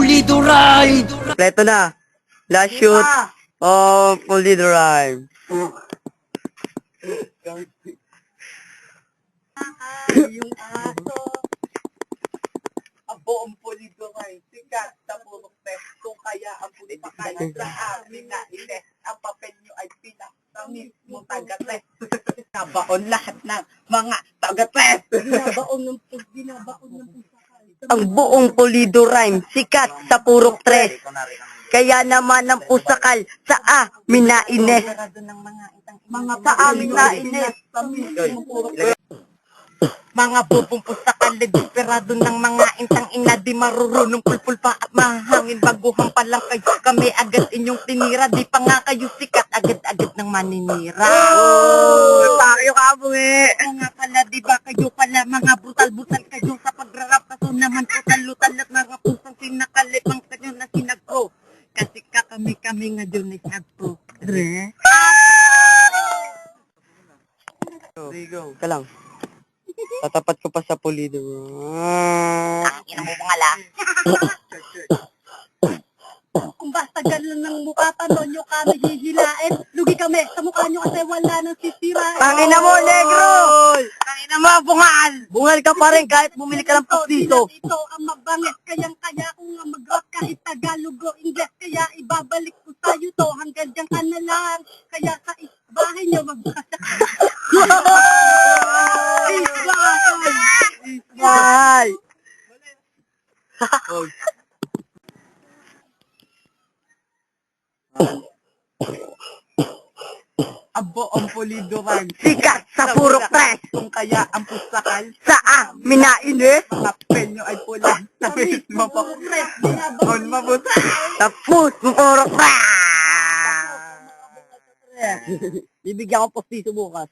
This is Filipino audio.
Pulido Ride! Kompleto na. Last shoot. Oh, Pulido Ride. Yung aso. Ang buong Pulido Ride. Sikat sa purok test. Kung kaya ang pulipakan sa amin na iles. Ang papel nyo ay pinaktamis mo taga-test. Nabaon lahat ng mga taga-test. Binabaon ng pusakal. Ang buong Pulido Rhyme, sikat sa purok tres. Kaya naman ang pusakal sa amin na ines. Mga sa amin na ines. Mga bubong pusakal, desperado ng mga intang ina, di marurunong pulpul pa at mahangin. Baguhan pa lang kayo, kami agad inyong tinira. Di pa nga kayo sikat, agad-agad ng maninira. Tayo ka mo Nga pala, di ba kayo pala mga brutal-brutal kayo sa pagrarap. Kaso naman po talutal at mga pusang sinakalipang kanyo na sinagpo. Kasi kami nga dyan ay sinagpo. Go. Ka lang. Tatapat ko pa sa Pulido. Ina mo pangala. Kung basta ganun ng mukha pa doon nyo kami hihilain, lugi kami sa mukha nyo kasi wala nang sisirain. Tangina mo, negro! Tangina mo, bungal! Bungal ka pa rin kahit bumili ka ng pustiso. Ito ang mabangit, kayang-kaya kung nga mag-rock kahit Tagalog o Ingles, kaya ibabalik ko sa'yo to hanggang dyan ka na lang. Kaya sa bahay nyo magbasa. Bye! Ang buong Pulido Ride. Sikat sa purok tres. Kung kaya ang pusakal, Sa amin na ines. mga penyo ay pula. Sa mismo po. On mabuta. Tapos mo purok tres. Bibigyan ko postiso bukas.